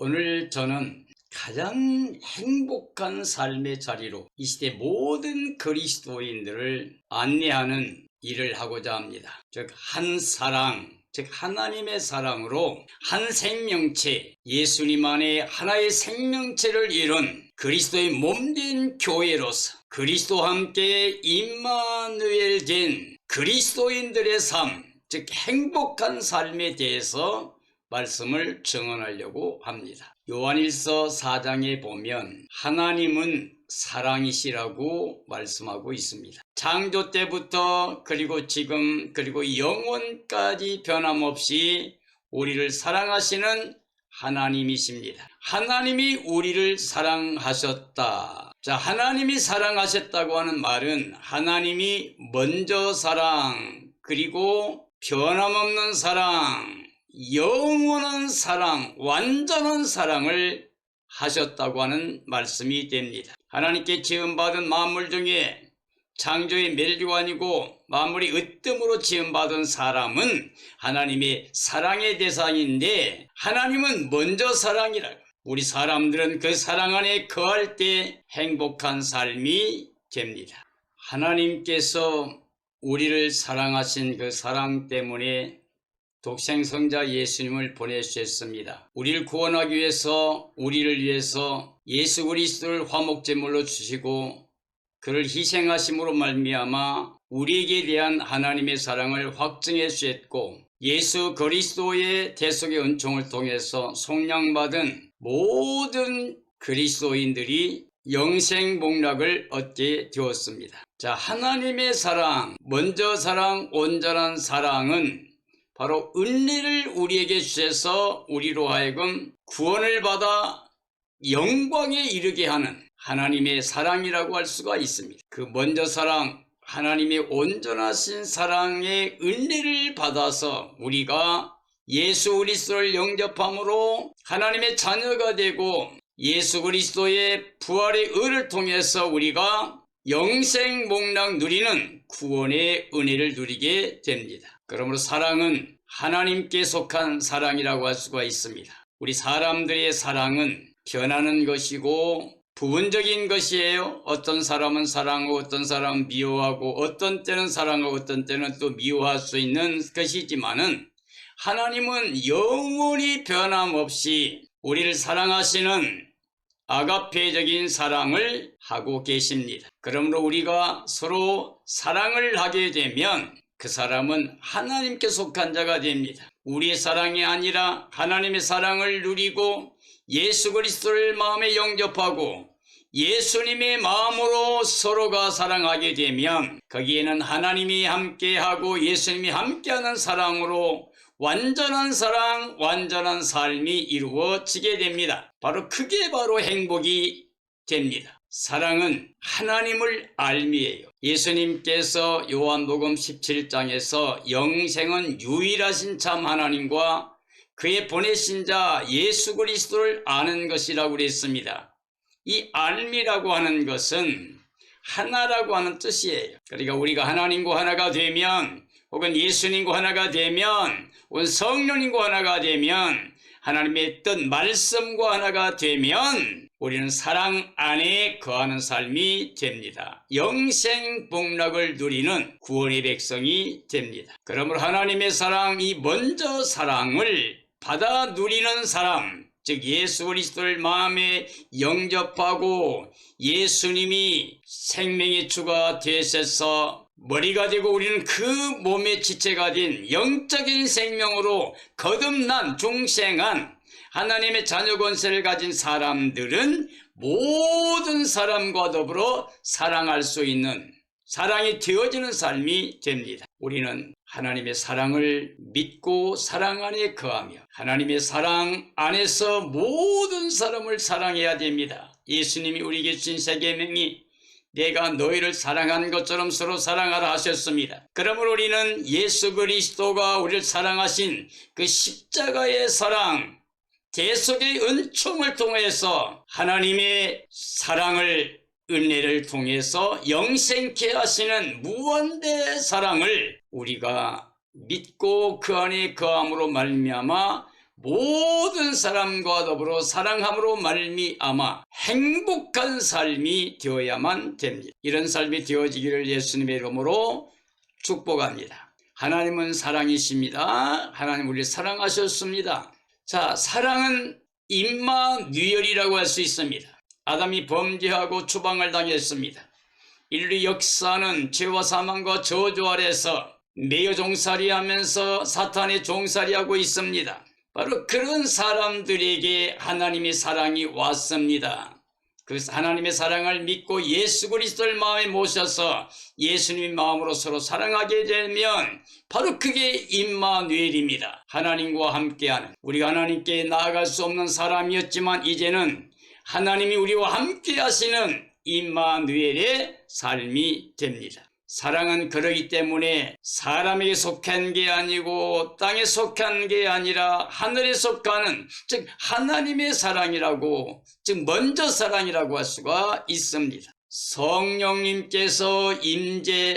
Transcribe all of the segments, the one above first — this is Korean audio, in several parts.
오늘 저는 가장 행복한 삶의 자리로 이 시대 모든 그리스도인들을 안내하는 일을 하고자 합니다. 즉, 한 사랑, 즉 하나님의 사랑으로 한 생명체, 예수님 안에 하나의 생명체를 이룬 그리스도의 몸된 교회로서 그리스도와 함께 임마누엘 된 그리스도인들의 삶, 즉 행복한 삶에 대해서 말씀을 증언하려고 합니다. 요한일서 4장에 보면 하나님은 사랑이시라고 말씀하고 있습니다. 창조 때부터 그리고 지금 그리고 영원까지 변함없이 우리를 사랑하시는 하나님이십니다. 하나님이 우리를 사랑하셨다. 자, 하나님이 사랑하셨다고 하는 말은 하나님이 먼저 사랑, 그리고 변함없는 사랑, 영원한 사랑, 완전한 사랑을 하셨다고 하는 말씀이 됩니다. 하나님께 지음받은 만물 중에 창조의 멸류가 아니고 만물이 으뜸으로 지음받은 사람은 하나님의 사랑의 대상인데 하나님은 먼저 사랑이라. 우리 사람들은 그 사랑 안에 거할 때 행복한 삶이 됩니다. 하나님께서 우리를 사랑하신 그 사랑 때문에 독생성자 예수님을 보내주셨습니다. 우리를 구원하기 위해서, 우리를 위해서 예수 그리스도를 화목제물로 주시고 그를 희생하심으로 말미암아 우리에게 대한 하나님의 사랑을 확증해 주셨고, 예수 그리스도의 대속의 은총을 통해서 속량받은 모든 그리스도인들이 영생 복락을 얻게 되었습니다. 자, 하나님의 사랑, 먼저 사랑, 온전한 사랑은 바로 은혜를 우리에게 주셔서 우리로 하여금 구원을 받아 영광에 이르게 하는 하나님의 사랑이라고 할 수가 있습니다. 그 먼저 사랑, 하나님의 온전하신 사랑의 은혜를 받아서 우리가 예수 그리스도를 영접함으로 하나님의 자녀가 되고 예수 그리스도의 부활의 의를 통해서 우리가 영생 복락 누리는 구원의 은혜를 누리게 됩니다. 그러므로 사랑은 하나님께 속한 사랑이라고 할 수가 있습니다. 우리 사람들의 사랑은 변하는 것이고 부분적인 것이에요. 어떤 사람은 사랑하고 어떤 사람은 미워하고 어떤 때는 사랑하고 어떤 때는 또 미워할 수 있는 것이지만은 하나님은 영원히 변함없이 우리를 사랑하시는 아가페적인 사랑을 하고 계십니다. 그러므로 우리가 서로 사랑을 하게 되면 그 사람은 하나님께 속한 자가 됩니다. 우리의 사랑이 아니라 하나님의 사랑을 누리고 예수 그리스도를 마음에 영접하고 예수님의 마음으로 서로가 사랑하게 되면 거기에는 하나님이 함께하고 예수님이 함께하는 사랑으로 완전한 사랑, 완전한 삶이 이루어지게 됩니다. 그게 바로 행복이 됩니다. 사랑은 하나님을 알미예요. 예수님께서 요한복음 17장에서 영생은 유일하신 참 하나님과 그의 보내신 자 예수 그리스도를 아는 것이라고 그랬습니다. 이 알미라고 하는 것은 하나라고 하는 뜻이에요. 그러니까 우리가 하나님과 하나가 되면, 혹은 예수님과 하나가 되면, 혹은 성령님과 하나가 되면, 하나님의 뜻 말씀과 하나가 되면 우리는 사랑 안에 거하는 삶이 됩니다. 영생 복락을 누리는 구원의 백성이 됩니다. 그러므로 하나님의 사랑, 이 먼저 사랑을 받아 누리는 사람, 즉 예수 그리스도를 마음에 영접하고 예수님이 생명의 주가 되셔서 머리가 되고 우리는 그 몸의 지체가 된 영적인 생명으로 거듭난 중생한 하나님의 자녀 권세를 가진 사람들은 모든 사람과 더불어 사랑할 수 있는, 사랑이 되어지는 삶이 됩니다. 우리는 하나님의 사랑을 믿고 사랑 안에 거하며 하나님의 사랑 안에서 모든 사람을 사랑해야 됩니다. 예수님이 우리에게 주신 세 계명이 내가 너희를 사랑한 것처럼 서로 사랑하라 하셨습니다. 그러므로 우리는 예수 그리스도가 우리를 사랑하신 그 십자가의 사랑, 대속의 은총을 통해서 하나님의 사랑을, 은혜를 통해서 영생케 하시는 무한대 사랑을 우리가 믿고 그 안에 거함으로 말미암아 모든 사람과 더불어 사랑함으로 말미암아 행복한 삶이 되어야만 됩니다. 이런 삶이 되어지기를 예수님의 이름으로 축복합니다. 하나님은 사랑이십니다. 하나님 우리를 사랑하셨습니다. 자, 사랑은 임마누엘이라고 할 수 있습니다. 아담이 범죄하고 추방을 당했습니다. 인류 역사는 죄와 사망과 저주 아래서 매여 종살이하면서 사탄의 종살이하고 있습니다. 바로 그런 사람들에게 하나님의 사랑이 왔습니다. 그 하나님의 사랑을 믿고 예수 그리스도를 마음에 모셔서 예수님의 마음으로 서로 사랑하게 되면 바로 그게 임마누엘입니다. 하나님과 함께하는, 우리가 하나님께 나아갈 수 없는 사람이었지만 이제는 하나님이 우리와 함께 하시는 임마누엘의 삶이 됩니다. 사랑은 그러기 때문에 사람에게 속한 게 아니고 땅에 속한 게 아니라 하늘에 속하는, 즉 하나님의 사랑이라고, 즉 먼저 사랑이라고 할 수가 있습니다. 성령님께서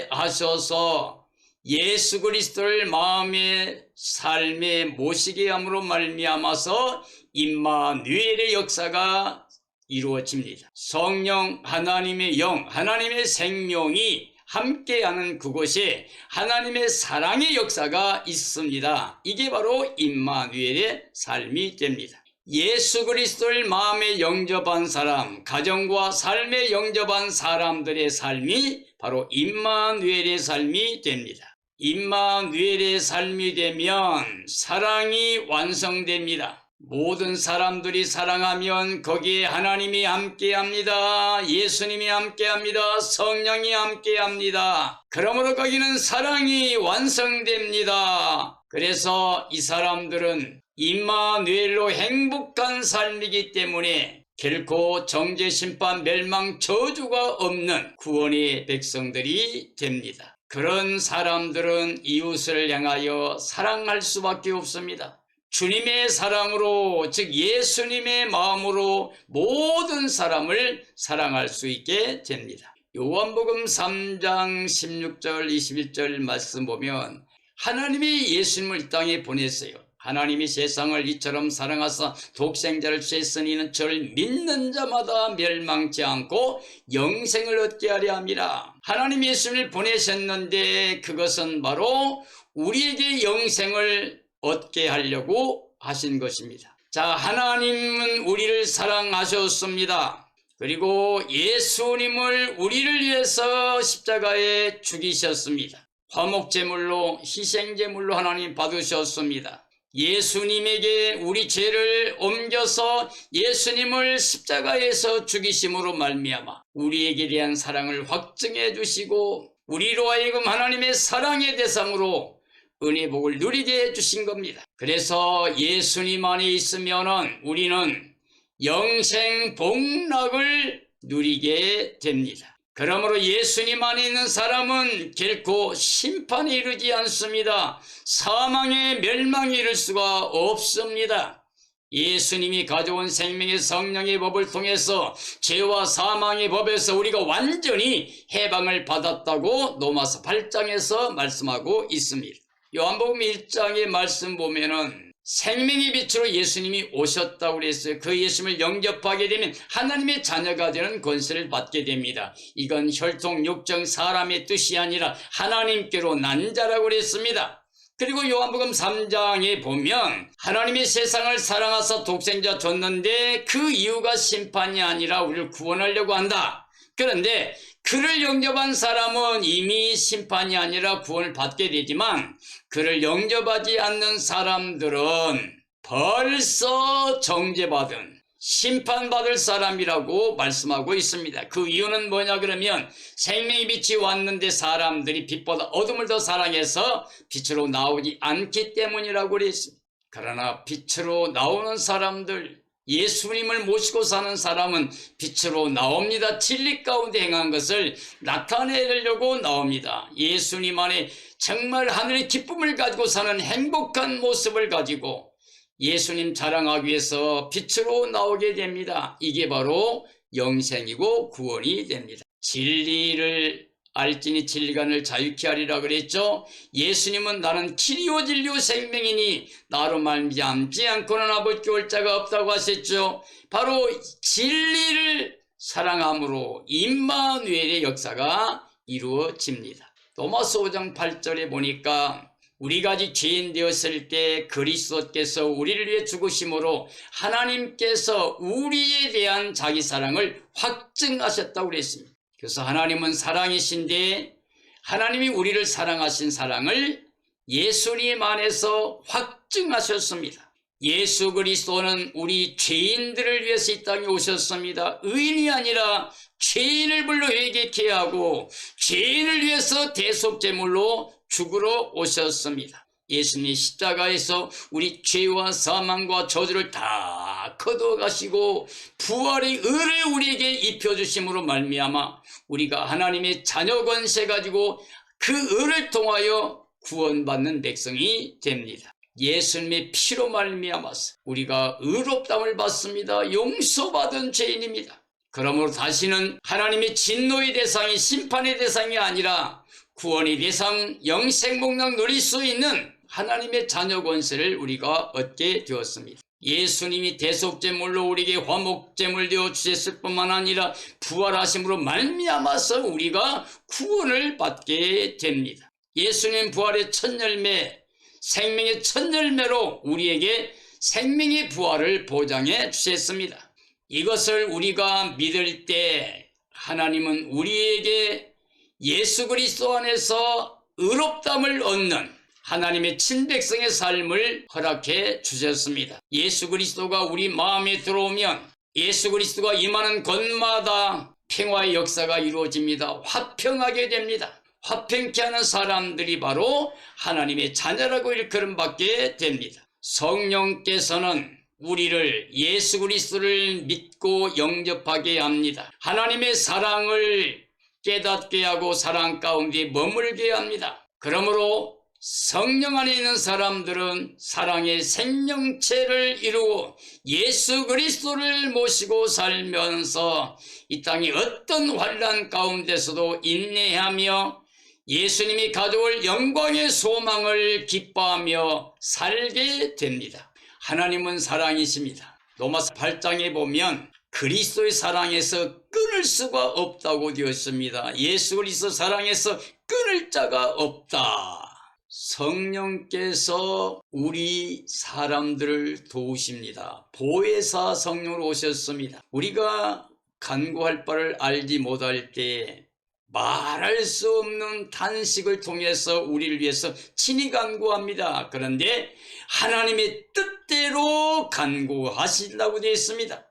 임재하셔서 예수 그리스도를 마음의 삶에 모시게 함으로 말미암아서 임마누엘의 역사가 이루어집니다. 성령, 하나님의 영, 하나님의 생명이 함께하는 그곳에 하나님의 사랑의 역사가 있습니다. 이게 바로 임마누엘의 삶이 됩니다. 예수 그리스도를 마음에 영접한 사람, 가정과 삶에 영접한 사람들의 삶이 바로 임마누엘의 삶이 됩니다. 임마누엘의 삶이 되면 사랑이 완성됩니다. 모든 사람들이 사랑하면 거기에 하나님이 함께합니다. 예수님이 함께합니다. 성령이 함께합니다. 그러므로 거기는 사랑이 완성됩니다. 그래서 이 사람들은 임마누엘로 행복한 삶이기 때문에 결코 정죄, 심판, 멸망, 저주가 없는 구원의 백성들이 됩니다. 그런 사람들은 이웃을 향하여 사랑할 수밖에 없습니다. 주님의 사랑으로, 즉 예수님의 마음으로 모든 사람을 사랑할 수 있게 됩니다. 요한복음 3장 16절 21절 말씀 보면 하나님이 예수님을 이 땅에 보냈어요. 하나님이 세상을 이처럼 사랑하사 독생자를 주셨으니 이는 저를 믿는 자마다 멸망치 않고 영생을 얻게 하려 함이라. 하나님이 예수님을 보내셨는데 그것은 바로 우리에게 영생을 얻게 하려고 하신 것입니다. 자, 하나님은 우리를 사랑하셨습니다. 그리고 예수님을 우리를 위해서 십자가에 죽이셨습니다. 화목제물로, 희생제물로 하나님 받으셨습니다. 예수님에게 우리 죄를 옮겨서 예수님을 십자가에서 죽이심으로 말미암아 우리에게 대한 사랑을 확증해 주시고 우리로 하여금 하나님의 사랑의 대상으로 은혜 복을 누리게 해주신 겁니다. 그래서 예수님 안에 있으면은 우리는 영생 복락을 누리게 됩니다. 그러므로 예수님 안에 있는 사람은 결코 심판에 이르지 않습니다. 사망의 멸망에 이를 수가 없습니다. 예수님이 가져온 생명의 성령의 법을 통해서 죄와 사망의 법에서 우리가 완전히 해방을 받았다고 로마서 8장에서 말씀하고 있습니다. 요한복음 1장의 말씀 보면은 생명의 빛으로 예수님이 오셨다고 그랬어요. 그 예수님을 영접하게 되면 하나님의 자녀가 되는 권세를 받게 됩니다. 이건 혈통 육정 사람의 뜻이 아니라 하나님께로 난 자라고 그랬습니다. 그리고 요한복음 3장에 보면 하나님이 세상을 사랑하사 독생자 줬는데 그 이유가 심판이 아니라 우리를 구원하려고 한다. 그런데 그를 영접한 사람은 이미 심판이 아니라 구원을 받게 되지만 그를 영접하지 않는 사람들은 벌써 정죄받은 심판받을 사람이라고 말씀하고 있습니다. 그 이유는 뭐냐 그러면 생명의 빛이 왔는데 사람들이 빛보다 어둠을 더 사랑해서 빛으로 나오지 않기 때문이라고 그랬습니다. 그러나 빛으로 나오는 사람들, 예수님을 모시고 사는 사람은 빛으로 나옵니다. 진리 가운데 행한 것을 나타내려고 나옵니다. 예수님 안에 정말 하늘의 기쁨을 가지고 사는 행복한 모습을 가지고 예수님 자랑하기 위해서 빛으로 나오게 됩니다. 이게 바로 영생이고 구원이 됩니다. 진리를 알지니 진리관을 자유케 하리라 그랬죠. 예수님은 나는 길이요 진리요 생명이니 나로 말미암지 않고는 아버지께 올 자가 없다고 하셨죠. 바로 진리를 사랑함으로 임마누엘의 역사가 이루어집니다. 로마서 5장 8절에 보니까 우리가 아직 죄인 되었을 때 그리스도께서 우리를 위해 죽으심으로 하나님께서 우리에 대한 자기 사랑을 확증하셨다고 그랬습니다. 그래서 하나님은 사랑이신데 하나님이 우리를 사랑하신 사랑을 예수님 안에서 확증하셨습니다. 예수 그리스도는 우리 죄인들을 위해서 이 땅에 오셨습니다. 의인이 아니라 죄인을 불러 회개케 하고 죄인을 위해서 대속제물로 죽으러 오셨습니다. 예수님이 십자가에서 우리 죄와 사망과 저주를 다 거두어가시고 부활의 의를 우리에게 입혀주심으로 말미암아 우리가 하나님의 자녀 권세 가지고 그 의를 통하여 구원받는 백성이 됩니다. 예수님의 피로 말미암아서 우리가 의롭다함을 받습니다. 용서받은 죄인입니다. 그러므로 다시는 하나님의 진노의 대상이 심판의 대상이 아니라 구원의 대상, 영생복락 누릴 수 있는 하나님의 자녀 권세를 우리가 얻게 되었습니다. 예수님이 대속제물로 우리에게 화목제물 되어 주셨을 뿐만 아니라 부활하심으로 말미암아서 우리가 구원을 받게 됩니다. 예수님 부활의 첫 열매, 생명의 첫 열매로 우리에게 생명의 부활을 보장해 주셨습니다. 이것을 우리가 믿을 때 하나님은 우리에게 예수 그리스도 안에서 의롭다함을 얻는 하나님의 친백성의 삶을 허락해 주셨습니다. 예수 그리스도가 우리 마음에 들어오면 예수 그리스도가 임하는 곳마다 평화의 역사가 이루어집니다. 화평하게 됩니다. 화평케 하는 사람들이 바로 하나님의 자녀라고 일컬음받게 됩니다. 성령께서는 우리를 예수 그리스도를 믿고 영접하게 합니다. 하나님의 사랑을 깨닫게 하고 사랑 가운데 머물게 합니다. 그러므로 성령 안에 있는 사람들은 사랑의 생명체를 이루고 예수 그리스도를 모시고 살면서 이 땅의 어떤 환난 가운데서도 인내하며 예수님이 가져올 영광의 소망을 기뻐하며 살게 됩니다. 하나님은 사랑이십니다. 로마서 8장에 보면 그리스도의 사랑에서 끊을 수가 없다고 되어 있습니다. 예수 그리스도 사랑에서 끊을 자가 없다. 성령께서 우리 사람들을 도우십니다. 보혜사 성령으로 오셨습니다. 우리가 간구할 바를 알지 못할 때 말할 수 없는 탄식을 통해서 우리를 위해서 친히 간구합니다. 그런데 하나님의 뜻대로 간구하신다고 되어 있습니다.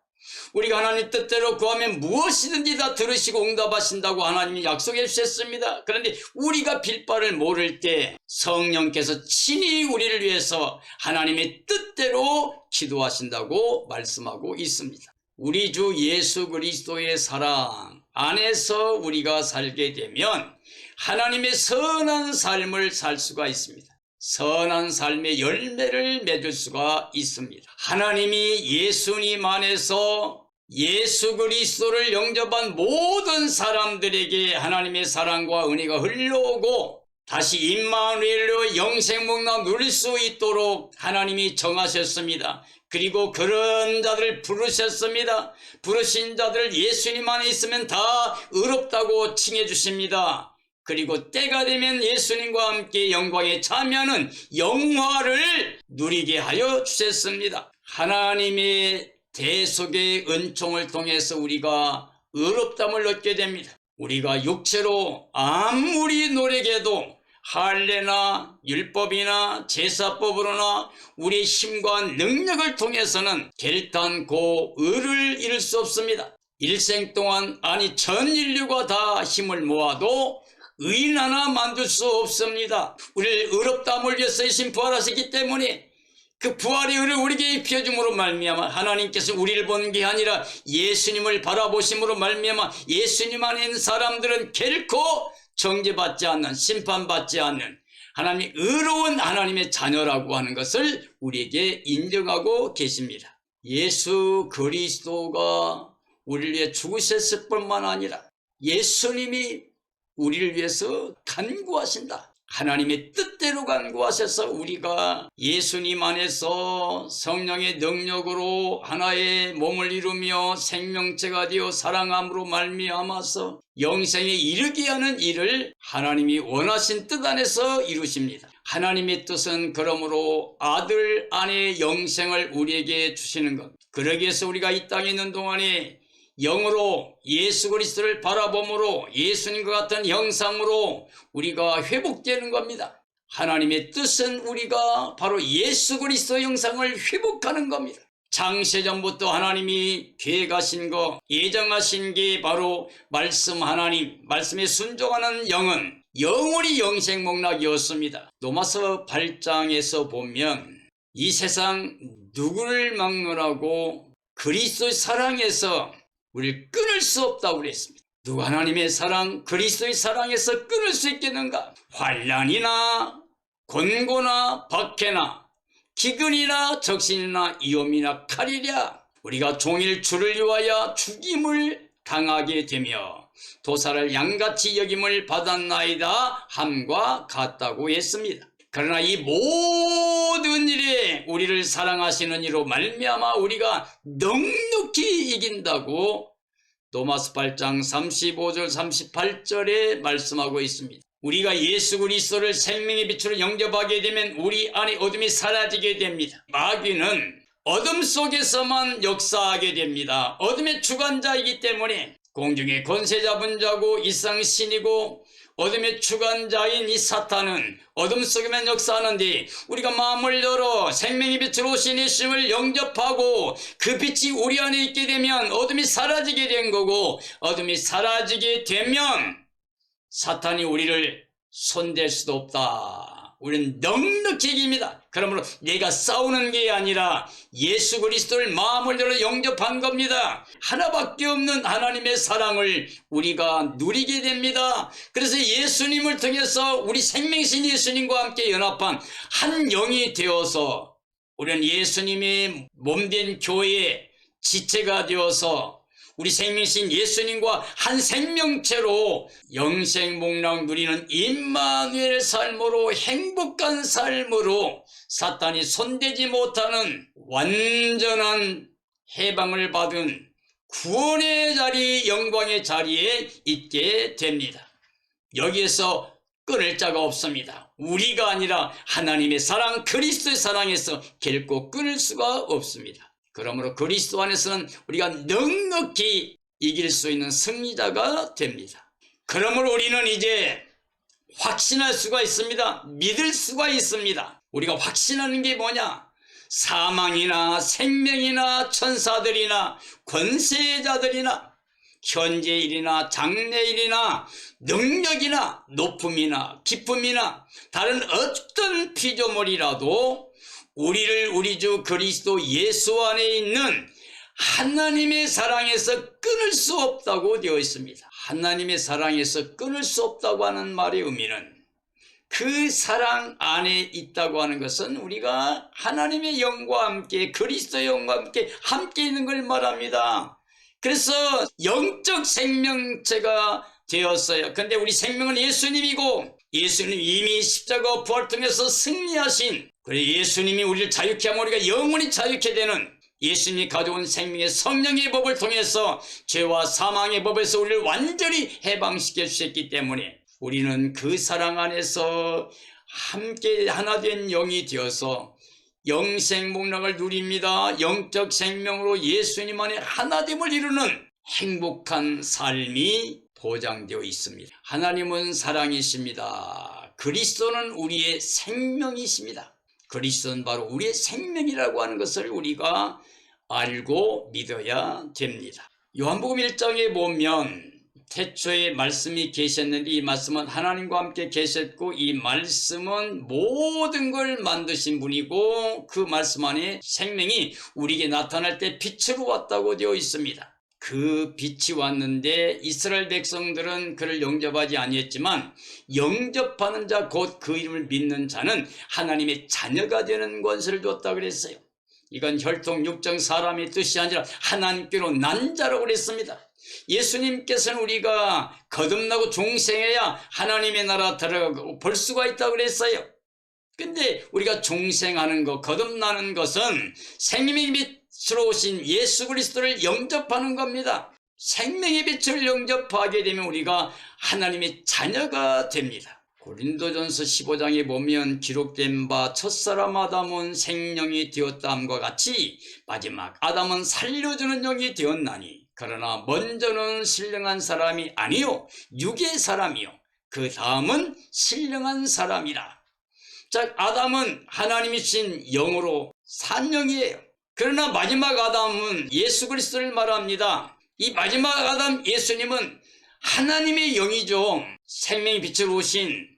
우리가 하나님 뜻대로 구하면 무엇이든지 다 들으시고 응답하신다고 하나님이 약속해 주셨습니다. 그런데 우리가 빌 바를 모를 때 성령께서 친히 우리를 위해서 하나님의 뜻대로 기도하신다고 말씀하고 있습니다. 우리 주 예수 그리스도의 사랑 안에서 우리가 살게 되면 하나님의 선한 삶을 살 수가 있습니다. 선한 삶의 열매를 맺을 수가 있습니다. 하나님이 예수님 안에서 예수 그리스도를 영접한 모든 사람들에게 하나님의 사랑과 은혜가 흘러오고 다시 임마누엘로 영생복락 누릴 수 있도록 하나님이 정하셨습니다. 그리고 그런 자들을 부르셨습니다. 부르신 자들을 예수님 안에 있으면 다 의롭다고 칭해 주십니다. 그리고 때가 되면 예수님과 함께 영광에 참여하는 영화를 누리게 하여 주셨습니다. 하나님의 대속의 은총을 통해서 우리가 의롭다함을 얻게 됩니다. 우리가 육체로 아무리 노력해도 할례나 율법이나 제사법으로나 우리의 힘과 능력을 통해서는 결단코 의를 이룰 수 없습니다. 일생 동안 아니 전 인류가 다 힘을 모아도 의인 하나 만들 수 없습니다. 우리를 의롭다함을 위해서 신 부활하셨기 때문에 그 부활의 의를 우리에게 입혀줌으로 말미암아 하나님께서 우리를 보는 게 아니라 예수님을 바라보심으로 말미암아 예수님 안에 있는 사람들은 결코 정죄받지 않는, 심판받지 않는 하나님의 의로운 하나님의 자녀라고 하는 것을 우리에게 인정하고 계십니다. 예수 그리스도가 우리를 위해 죽으셨을 뿐만 아니라 예수님이 우리를 위해서 간구하신다. 하나님의 뜻대로 간구하셔서 우리가 예수님 안에서 성령의 능력으로 하나의 몸을 이루며 생명체가 되어 사랑함으로 말미암아서 영생에 이르게 하는 일을 하나님이 원하신 뜻 안에서 이루십니다. 하나님의 뜻은 그러므로 아들 안에 영생을 우리에게 주시는 것. 그러기 위해서 우리가 이 땅에 있는 동안에 영으로 예수 그리스도를 바라봄으로 예수님과 같은 형상으로 우리가 회복되는 겁니다. 하나님의 뜻은 우리가 바로 예수 그리스도 형상을 회복하는 겁니다. 창세전부터 하나님이 계획하신 거, 예정하신 게 바로 말씀 하나님, 말씀에 순종하는 영은 영원히 영생 목락이었습니다. 로마서 8장에서 보면 이 세상 누구를 막론하고 그리스도의 사랑에서 우리를 끊을 수 없다고 그랬습니다. 누가 하나님의 사랑, 그리스도의 사랑에서 끊을 수 있겠는가? 환난이나 곤고나 박해나 기근이나 적신이나 위험이나 칼이랴 우리가 종일 주를 위하여 죽임을 당하게 되며 도살을 양같이 여김을 받았나이다 함과 같다고 했습니다. 그러나 이 모든 일에 우리를 사랑하시는 이로 말미암아 우리가 넉넉히 이긴다고 로마서 8장 35절 38절에 말씀하고 있습니다. 우리가 예수 그리스도를 생명의 빛으로 영접하게 되면 우리 안에 어둠이 사라지게 됩니다. 마귀는 어둠 속에서만 역사하게 됩니다. 어둠의 주관자이기 때문에 공중의 권세 잡은 자고 이상신이고 어둠의 주관자인 이 사탄은 어둠 속에만 역사하는데 우리가 마음을 열어 생명의 빛으로 오신 예수님을 영접하고 그 빛이 우리 안에 있게 되면 어둠이 사라지게 된 거고 어둠이 사라지게 되면 사탄이 우리를 손댈 수도 없다. 우리는 넉넉히 이깁니다. 그러므로 내가 싸우는 게 아니라 예수 그리스도를 마음을 열어 영접한 겁니다. 하나밖에 없는 하나님의 사랑을 우리가 누리게 됩니다. 그래서 예수님을 통해서 우리 생명신 예수님과 함께 연합한 한 영이 되어서 우리는 예수님의 몸된 교회의 지체가 되어서 우리 생명신 예수님과 한 생명체로 영생 목락 누리는 임마누엘 삶으로 행복한 삶으로 사탄이 손대지 못하는 완전한 해방을 받은 구원의 자리, 영광의 자리에 있게 됩니다. 여기에서 끊을 자가 없습니다. 우리가 아니라 하나님의 사랑, 그리스도의 사랑에서 결코 끊을 수가 없습니다. 그러므로 그리스도 안에서는 우리가 넉넉히 이길 수 있는 승리자가 됩니다. 그러므로 우리는 이제 확신할 수가 있습니다. 믿을 수가 있습니다. 우리가 확신하는 게 뭐냐? 사망이나 생명이나 천사들이나 권세자들이나 현재일이나 장래일이나 능력이나 높음이나 기쁨이나 다른 어떤 피조물이라도 우리를 우리 주 그리스도 예수 안에 있는 하나님의 사랑에서 끊을 수 없다고 되어 있습니다. 하나님의 사랑에서 끊을 수 없다고 하는 말의 의미는 그 사랑 안에 있다고 하는 것은 우리가 하나님의 영과 함께 그리스도의 영과 함께 있는 걸 말합니다. 그래서 영적 생명체가 되었어요. 근데 우리 생명은 예수님이고 예수님 이미 십자가 부활을 통해서 승리하신 그래 예수님이 우리를 자유케 하면 우리가 영원히 자유케 되는 예수님이 가져온 생명의 성령의 법을 통해서 죄와 사망의 법에서 우리를 완전히 해방시켜 주셨기 때문에 우리는 그 사랑 안에서 함께 하나 된 영이 되어서 영생 목락을 누립니다. 영적 생명으로 예수님 안에 하나됨을 이루는 행복한 삶이 보장되어 있습니다. 하나님은 사랑이십니다. 그리스도는 우리의 생명이십니다. 그리스도는 바로 우리의 생명이라고 하는 것을 우리가 알고 믿어야 됩니다. 요한복음 1장에 보면 태초에 말씀이 계셨는데 이 말씀은 하나님과 함께 계셨고 이 말씀은 모든 걸 만드신 분이고 그 말씀 안에 생명이 우리에게 나타날 때 빛으로 왔다고 되어 있습니다. 그 빛이 왔는데 이스라엘 백성들은 그를 영접하지 아니했지만 영접하는 자 곧 그 이름을 믿는 자는 하나님의 자녀가 되는 권세를 줬다고 그랬어요. 이건 혈통 육정 사람의 뜻이 아니라 하나님께로 난 자라고 그랬습니다. 예수님께서는 우리가 거듭나고 종생해야 하나님의 나라 들어가고 볼 수가 있다고 그랬어요. 근데 우리가 종생하는 것, 거듭나는 것은 생명의 빛으로 오신 예수 그리스도를 영접하는 겁니다. 생명의 빛을 영접하게 되면 우리가 하나님의 자녀가 됩니다. 고린도전서 15장에 보면 기록된 바 첫사람 아담은 생명이 되었다함과 같이 마지막 아담은 살려주는 영이 되었나니 그러나 먼저는 신령한 사람이 아니요 육의 사람이요 그 다음은 신령한 사람이라. 자, 아담은 하나님이 주신 영으로 산 영이에요. 그러나 마지막 아담은 예수 그리스도를 말합니다. 이 마지막 아담 예수님은 하나님의 영이죠. 생명의 빛으로 오신.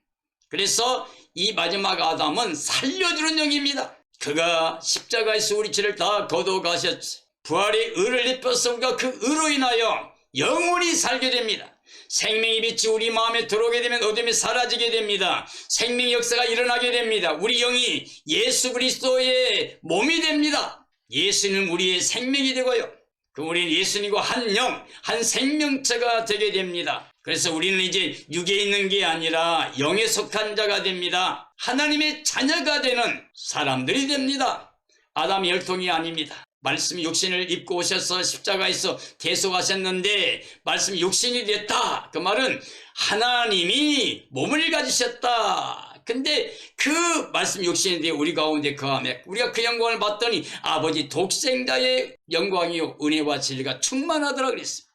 그래서 이 마지막 아담은 살려주는 영입니다. 그가 십자가에서 우리 죄를 다 거둬가셨지. 부활의 의를 입혀서 우리가 그 의로 인하여 영원히 살게 됩니다. 생명의 빛이 우리 마음에 들어오게 되면 어둠이 사라지게 됩니다. 생명의 역사가 일어나게 됩니다. 우리 영이 예수 그리스도의 몸이 됩니다. 예수는 우리의 생명이 되고요. 우리는 예수님과 한 영, 한 생명체가 되게 됩니다. 그래서 우리는 이제 육에 있는 게 아니라 영에 속한 자가 됩니다. 하나님의 자녀가 되는 사람들이 됩니다. 아담 혈통이 아닙니다. 말씀 육신을 입고 오셔서 십자가에서 대속하셨는데 말씀 육신이 됐다. 그 말은 하나님이 몸을 가지셨다. 근데 그 말씀 육신이 되어 우리 가운데 거하며 우리가 그 영광을 봤더니 아버지 독생자의 영광이요 은혜와 진리가 충만하더라 그랬어요.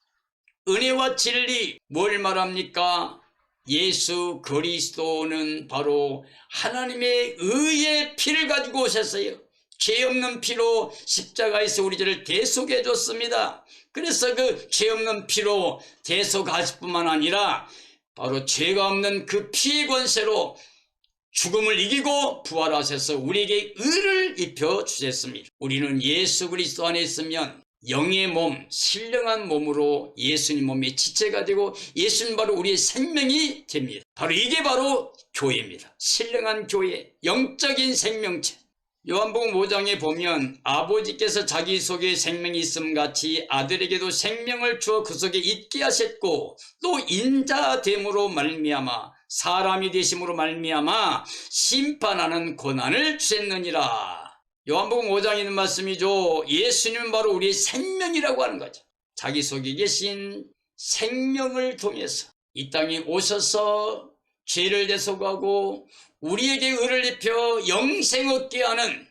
은혜와 진리 뭘 말합니까? 예수 그리스도는 바로 하나님의 의의 피를 가지고 오셨어요. 죄 없는 피로 십자가에서 우리 죄를 대속해 줬습니다. 그래서 그 죄 없는 피로 대속하실 뿐만 아니라 바로 죄가 없는 그 피의 권세로 죽음을 이기고 부활하셔서 우리에게 의를 입혀 주셨습니다. 우리는 예수 그리스도 안에 있으면 영의 몸, 신령한 몸으로 예수님 몸의 지체가 되고 예수님 바로 우리의 생명이 됩니다. 바로 이게 바로 교회입니다. 신령한 교회, 영적인 생명체. 요한복음 5장에 보면 아버지께서 자기 속에 생명이 있음 같이 아들에게도 생명을 주어 그 속에 있게 하셨고 또 인자됨으로 말미암아 사람이 되심으로 말미암아 심판하는 고난을 주셨느니라. 요한복음 5장에 있는 말씀이죠. 예수님은 바로 우리의 생명이라고 하는 거죠. 자기 속에 계신 생명을 통해서 이 땅에 오셔서 죄를 대속하고 우리에게 의를 입혀 영생 얻게 하는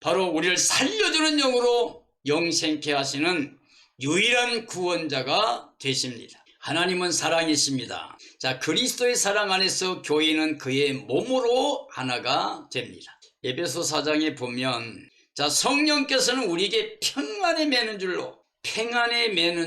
바로 우리를 살려주는 영으로 영생케 하시는 유일한 구원자가 되십니다. 하나님은 사랑이십니다. 자, 그리스도의 사랑 안에서 교회는 그의 몸으로 하나가 됩니다. 에베소 4장에 보면 자, 성령께서는 우리에게 평안에 매는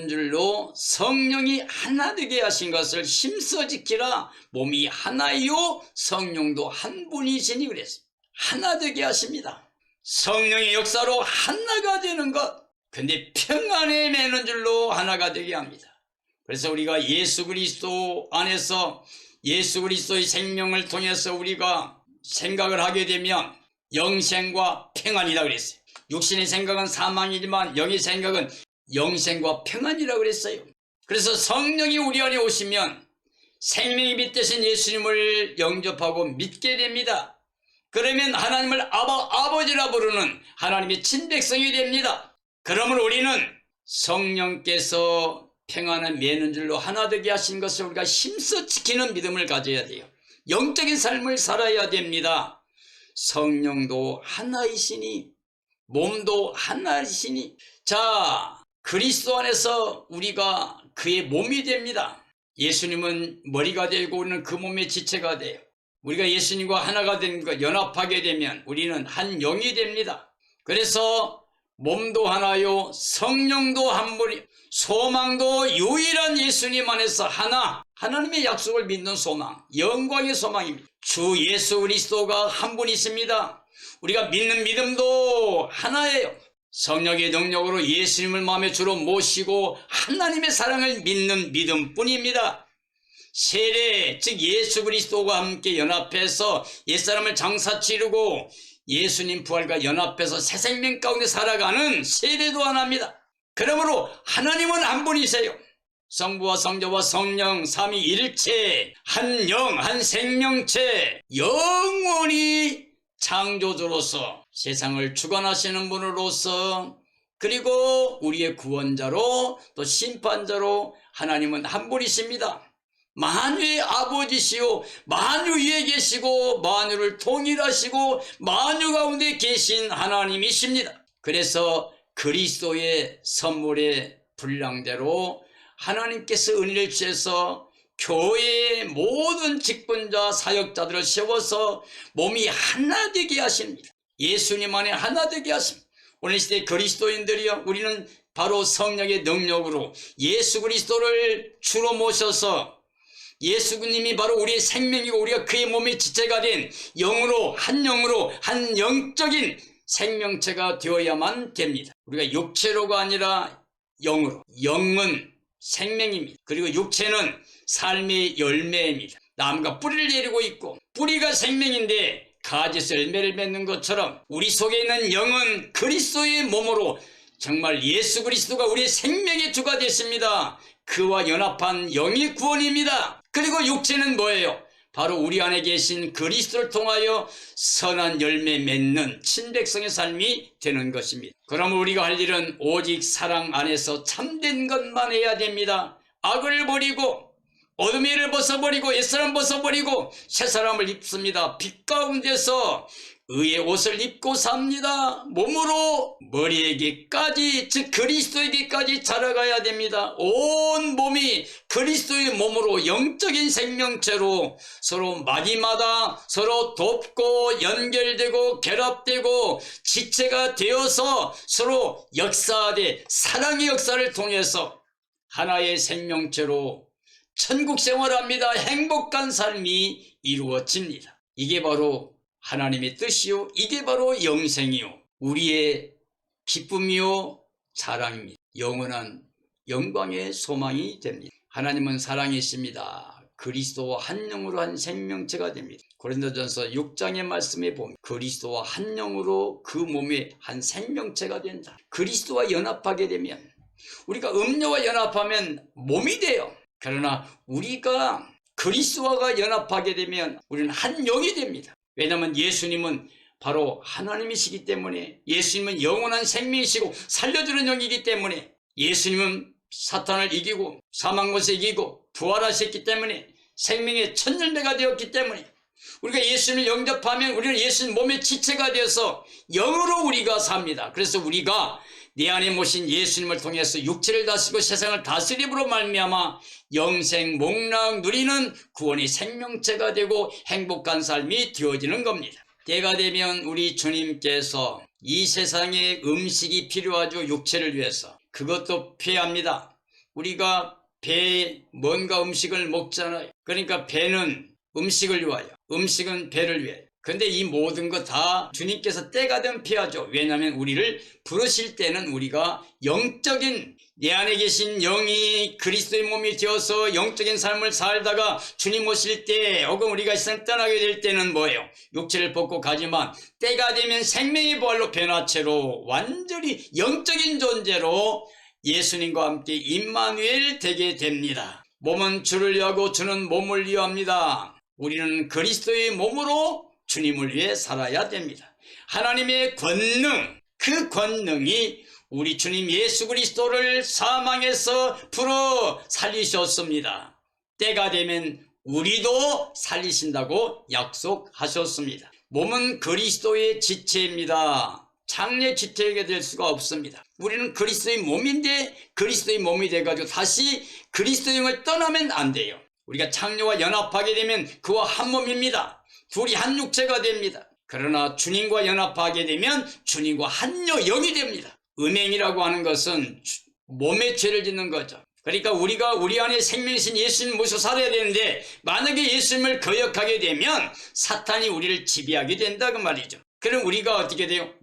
줄로 성령이 하나 되게 하신 것을 힘써 지키라. 몸이 하나요 성령도 한 분이시니 그랬습니다. 하나 되게 하십니다. 성령의 역사로 하나가 되는 것. 근데 평안에 매는 줄로 하나가 되게 합니다. 그래서 우리가 예수 그리스도 안에서 예수 그리스도의 생명을 통해서 우리가 생각을 하게 되면 영생과 평안이다 그랬어요. 육신의 생각은 사망이지만 영의 생각은 영생과 평안이라고 그랬어요. 그래서 성령이 우리 안에 오시면 생명의 빛 되신 예수님을 영접하고 믿게 됩니다. 그러면 하나님을 아버지라 부르는 하나님의 친백성이 됩니다. 그러므로 우리는 성령께서 평안을 매는 줄로 하나 되게 하신 것을 우리가 힘써 지키는 믿음을 가져야 돼요. 영적인 삶을 살아야 됩니다. 성령도 하나이시니 몸도 하나이시니 자, 그리스도 안에서 우리가 그의 몸이 됩니다. 예수님은 머리가 되고 우리는 그 몸의 지체가 돼요. 우리가 예수님과 하나가 되는 것, 연합하게 되면 우리는 한 영이 됩니다. 그래서 몸도 하나요, 성령도 한 분이, 소망도 유일한 예수님 안에서 하나, 하나님의 약속을 믿는 소망, 영광의 소망입니다. 주 예수 그리스도가 한 분이십니다. 우리가 믿는 믿음도 하나예요. 성령의 능력으로 예수님을 마음의 주로 모시고 하나님의 사랑을 믿는 믿음뿐입니다. 세례, 즉 예수 그리스도와 함께 연합해서 옛사람을 장사 치르고 예수님 부활과 연합해서 새 생명 가운데 살아가는 세례도 하나입니다. 그러므로 하나님은 한 분이세요. 성부와 성자와 성령 삼위일체 한 영, 한 생명체 영원히 창조주로서 세상을 주관하시는 분으로서 그리고 우리의 구원자로 또 심판자로 하나님은 한 분이십니다. 만유의 아버지시오 만유 위에 계시고 만유를 통일하시고 만유 가운데 계신 하나님이십니다. 그래서 그리스도의 선물의 분량대로 하나님께서 은혜를 주셔서 교회의 모든 직분자 사역자들을 세워서 몸이 하나 되게 하십니다. 예수님 안에 하나 되게 하십니다. 오늘 시대 그리스도인들이요, 우리는 바로 성령의 능력으로 예수 그리스도를 주로 모셔서 예수님이 바로 우리의 생명이고 우리가 그의 몸의 지체가 된 영으로 한 영적인 생명체가 되어야만 됩니다. 우리가 육체로가 아니라 영으로. 영은 생명입니다. 그리고 육체는 삶의 열매입니다. 나무가 뿌리를 내리고 있고 뿌리가 생명인데 가지에서 열매를 맺는 것처럼 우리 속에 있는 영은 그리스도의 몸으로 정말 예수 그리스도가 우리의 생명의 주가 됐습니다. 그와 연합한 영이 구원입니다. 그리고 육체는 뭐예요? 바로 우리 안에 계신 그리스도를 통하여 선한 열매 맺는 친백성의 삶이 되는 것입니다. 그러면 우리가 할 일은 오직 사랑 안에서 참된 것만 해야 됩니다. 악을 버리고 어둠의 일을 벗어버리고 옛사람 벗어버리고 새사람을 입습니다. 빛 가운데서 의의 옷을 입고 삽니다. 몸으로 머리에게까지 즉 그리스도에게까지 자라가야 됩니다. 온 몸이 그리스도의 몸으로 영적인 생명체로 서로 마디마다 서로 돕고 연결되고 결합되고 지체가 되어서 서로 역사하되 사랑의 역사를 통해서 하나의 생명체로 천국 생활합니다. 행복한 삶이 이루어집니다. 이게 바로 하나님의 뜻이요, 이게 바로 영생이요, 우리의 기쁨이요, 자랑입니다. 영원한 영광의 소망이 됩니다. 하나님은 사랑이십니다. 그리스도와 한 영으로 한 생명체가 됩니다. 고린도전서 6장의 말씀에 보면 그리스도와 한 영으로 그 몸의 한 생명체가 된다. 그리스도와 연합하게 되면 우리가 음료와 연합하면 몸이 돼요. 그러나 우리가 그리스도와 연합하게 되면 우리는 한 영이 됩니다. 왜냐하면 예수님은 바로 하나님이시기 때문에, 예수님은 영원한 생명이시고 살려주는 영이기 때문에, 예수님은 사탄을 이기고 사망권세 이기고 부활하셨기 때문에 생명의 첫 열매가 되었기 때문에 우리가 예수님을 영접하면 우리는 예수님 몸의 지체가 되어서 영으로 우리가 삽니다. 그래서 우리가 내 안에 모신 예수님을 통해서 육체를 다스리고 세상을 다스림으로 말미암아 영생 목락 누리는 구원의 생명체가 되고 행복한 삶이 되어지는 겁니다. 때가 되면 우리 주님께서 이 세상에 음식이 필요하죠. 육체를 위해서. 그것도 필요합니다. 우리가 배에 뭔가 음식을 먹잖아요. 그러니까 배는 음식을 위하여, 음식은 배를 위해. 근데 이 모든 거 다 주님께서 때가 되면 피하죠. 왜냐하면 우리를 부르실 때는 우리가 영적인 내 안에 계신 영이 그리스도의 몸이 되어서 영적인 삶을 살다가 주님 오실 때 혹은 우리가 이 세상 떠나게 될 때는 뭐예요? 육체를 벗고 가지만 때가 되면 생명의 부활로 변화체로 완전히 영적인 존재로 예수님과 함께 임마누엘 되게 됩니다. 몸은 주를 위하고 주는 몸을 위합니다. 우리는 그리스도의 몸으로 주님을 위해 살아야 됩니다. 하나님의 권능, 그 권능이 우리 주님 예수 그리스도를 사망에서 풀어 살리셨습니다. 때가 되면 우리도 살리신다고 약속하셨습니다. 몸은 그리스도의 지체입니다. 장래 지체가 될 수가 없습니다. 우리는 그리스도의 몸인데 그리스도의 몸이 돼가지고 다시 그리스도의 영을 떠나면 안 돼요. 우리가 창녀와 연합하게 되면 그와 한 몸입니다. 둘이 한 육체가 됩니다. 그러나 주님과 연합하게 되면 주님과 한 영이 됩니다. 음행이라고 하는 것은 몸의 죄를 짓는 거죠. 그러니까 우리가 우리 안에 생명이신 예수님 모셔 살아야 되는데 만약에 예수님을 거역하게 되면 사탄이 우리를 지배하게 된다 그 말이죠. 그럼 우리가 어떻게 돼요?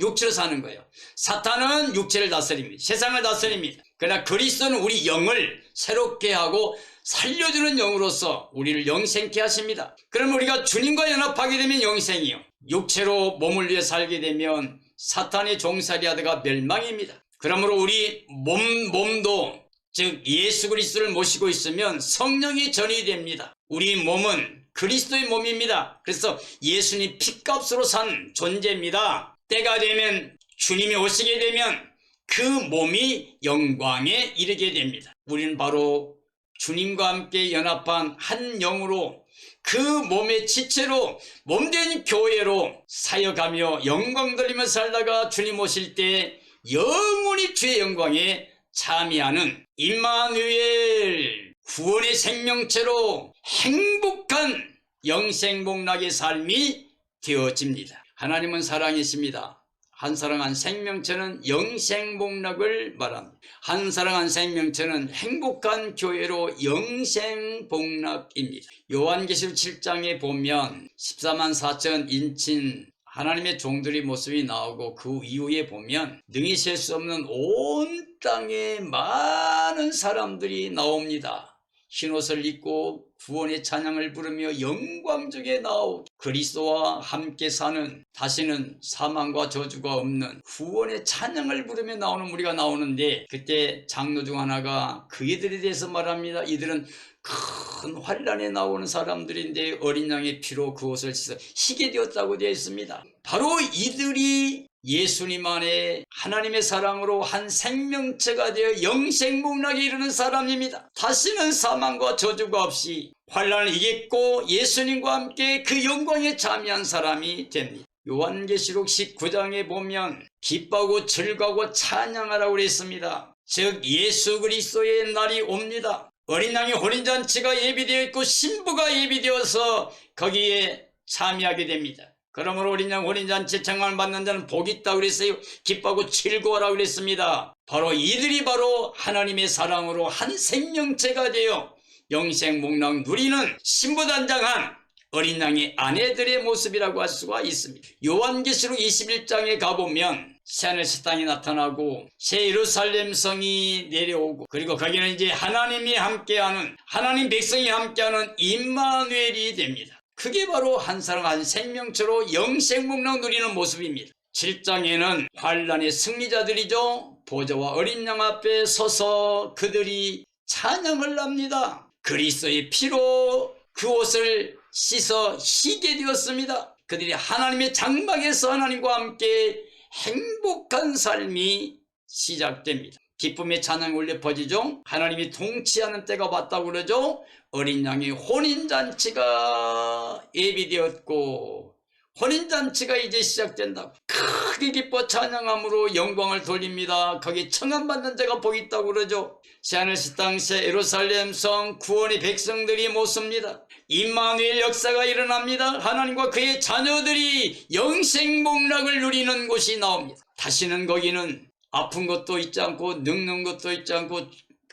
육체로 사는 거예요. 사탄은 육체를 다스립니다. 세상을 다스립니다. 그러나 그리스도는 우리 영을 새롭게 하고 살려주는 영으로서 우리를 영생케 하십니다. 그럼 우리가 주님과 연합하게 되면 영생이요. 육체로 몸을 위해 살게 되면 사탄의 종살이 하다가 멸망입니다. 그러므로 우리 몸도 즉 예수 그리스도를 모시고 있으면 성령이 전이 됩니다. 우리 몸은 그리스도의 몸입니다. 그래서 예수님 핏값으로 산 존재입니다. 때가 되면 주님이 오시게 되면 그 몸이 영광에 이르게 됩니다. 우리는 바로 주님과 함께 연합한 한 영으로 그 몸의 지체로 몸된 교회로 사역하며 영광 돌리며 살다가 주님 오실 때 영원히 주의 영광에 참여하는 임마누엘 구원의 생명체로 행복한 영생복락의 삶이 되어집니다. 하나님은 사랑이십니다. 한 사랑 한 생명체는 영생복락을 말합니다. 한 사랑 한 생명체는 행복한 교회로 영생복락입니다. 요한계시록 7장에 보면 14만 4천 인친 하나님의 종들의 모습이 나오고 그 이후에 보면 능히 셀 수 없는 온 땅에 많은 사람들이 나옵니다. 흰옷을 입고 구원의 찬양을 부르며 영광 중에 나오 그리스도와 함께 사는 다시는 사망과 저주가 없는 구원의 찬양을 부르며 나오는 무리가 나오는데 그때 장로 중 하나가 그이들에 대해서 말합니다. 이들은 큰 환란에 나오는 사람들인데 어린 양의 피로 그 옷을 씻어 희게 되었다고 되어 있습니다. 바로 이들이 예수님 안에 하나님의 사랑으로 한 생명체가 되어 영생복락에 이르는 사람입니다. 다시는 사망과 저주가 없이 환란을 이겼고 예수님과 함께 그 영광에 참여한 사람이 됩니다. 요한계시록 19장에 보면 기뻐하고 즐거워 찬양하라고 그랬습니다. 즉 예수 그리스도의 날이 옵니다. 어린 양의 혼인잔치가 예비되어 있고 신부가 예비되어서 거기에 참여하게 됩니다. 그러므로 어린 양 혼인잔치 청함을 받는 자는 복이 있다고 그랬어요. 기뻐하고 즐거워하라고 그랬습니다. 바로 이들이 바로 하나님의 사랑으로 한 생명체가 되어 영생복락 누리는 신부단장한 어린 양의 아내들의 모습이라고 할 수가 있습니다. 요한계시록 21장에 가보면 새하늘 새 땅이 나타나고 새 예루살렘 성이 내려오고 그리고 거기는 이제 하나님이 함께하는 하나님 백성이 함께하는 임마누엘이 됩니다. 그게 바로 한 사람 한 생명체로 영생복락 누리는 모습입니다. 7장에는 환란의 승리자들이죠. 보좌와 어린 양 앞에 서서 그들이 찬양을 합니다. 그리스도의 피로 그 옷을 씻어 희게 되었습니다. 그들이 하나님의 장막에서 하나님과 함께 행복한 삶이 시작됩니다. 기쁨의 찬양이 울려 퍼지죠. 하나님이 통치하는 때가 왔다고 그러죠. 어린 양의 혼인잔치가 예비되었고 혼인잔치가 이제 시작된다고 크게 기뻐 찬양함으로 영광을 돌립니다. 거기 청함받는 자가 복이 있다고 그러죠. 새하늘 새 땅 새 예루살렘 성 구원의 백성들이 모습니다. 임마누엘 역사가 일어납니다. 하나님과 그의 자녀들이 영생복락을 누리는 곳이 나옵니다. 다시는 거기는 아픈 것도 있지 않고 늙는 것도 있지 않고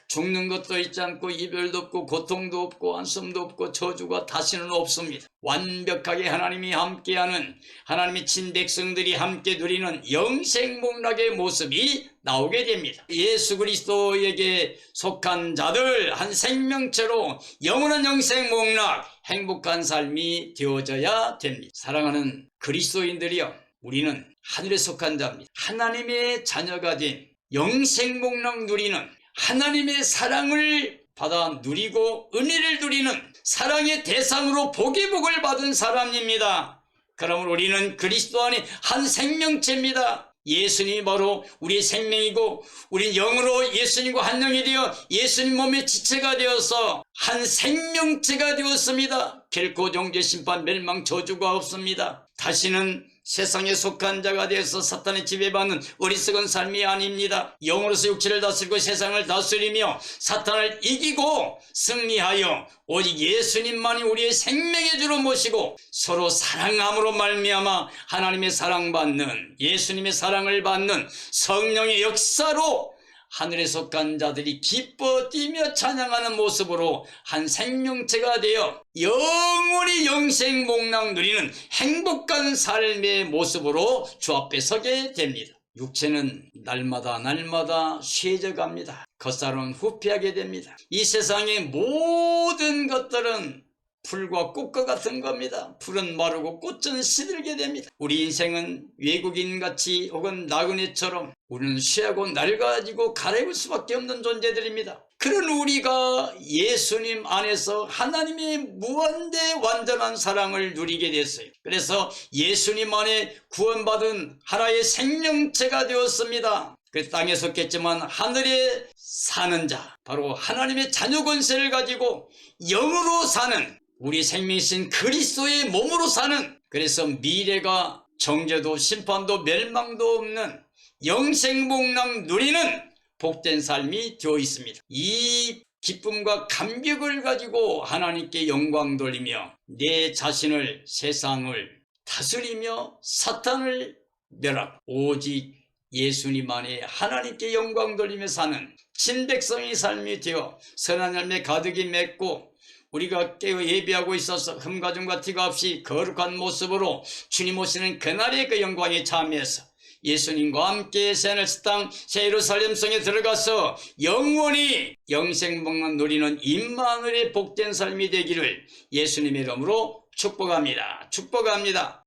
죽는 것도 있지 않고 이별도 없고 고통도 없고 안숨도 없고 저주가 다시는 없습니다. 완벽하게 하나님이 함께하는 하나님의 친백성들이 함께 누리는 영생복락의 모습이 나오게 됩니다. 예수 그리스도에게 속한 자들 한 생명체로 영원한 영생복락 행복한 삶이 되어져야 됩니다. 사랑하는 그리스도인들이여, 우리는 하늘에 속한 자입니다. 하나님의 자녀가 된 영생복락 누리는 하나님의 사랑을 받아 누리고 은혜를 누리는 사랑의 대상으로 복의 복을 받은 사람입니다. 그러므로 우리는 그리스도 안에 한 생명체입니다. 예수님이 바로 우리의 생명이고 우리는 영으로 예수님과 한 영이 되어 예수님 몸의 지체가 되어서 한 생명체가 되었습니다. 결코 정죄 심판 멸망 저주가 없습니다. 다시는 세상에 속한 자가 되어서 사탄의 지배받는 어리석은 삶이 아닙니다. 영으로서 육체를 다스리고 세상을 다스리며 사탄을 이기고 승리하여 오직 예수님만이 우리의 생명의 주로 모시고 서로 사랑함으로 말미암아 하나님의 사랑받는 예수님의 사랑을 받는 성령의 역사로 하늘에 속한 자들이 기뻐 뛰며 찬양하는 모습으로 한 생명체가 되어 영원히 영생복락 누리는 행복한 삶의 모습으로 주 앞에 서게 됩니다. 육체는 날마다 쇠져갑니다. 겉살은 후피하게 됩니다. 이 세상의 모든 것들은 풀과 꽃과 같은 겁니다. 풀은 마르고 꽃은 시들게 됩니다. 우리 인생은 외국인같이 혹은 나그네처럼 우리는 쉬하고 낡아지고 갈아입을 수밖에 없는 존재들입니다. 그런 우리가 예수님 안에서 하나님의 무한대 완전한 사랑을 누리게 됐어요. 그래서 예수님 안에 구원받은 하나의 생명체가 되었습니다. 그 땅에 속했지만 하늘에 사는 자, 바로 하나님의 자녀 권세를 가지고 영으로 사는 우리 생명이신 그리스도의 몸으로 사는, 그래서 미래가 정죄도 심판도 멸망도 없는 영생복락 누리는 복된 삶이 되어 있습니다. 이 기쁨과 감격을 가지고 하나님께 영광 돌리며 내 자신을, 세상을 다스리며 사탄을 멸하고 오직 예수님 안에 하나님께 영광 돌리며 사는 친백성의 삶이 되어 선한 열매 가득히 맺고, 우리가 깨어 예배하고 있어서 흠가짐과 티가 없이 거룩한 모습으로 주님 오시는 그날의 그 영광에 참여해서 예수님과 함께 새하늘 새 땅 새 예루살렘 성에 들어가서 영원히 영생복락 누리는 임마누엘의 복된 삶이 되기를 예수님의 이름으로 축복합니다. 축복합니다.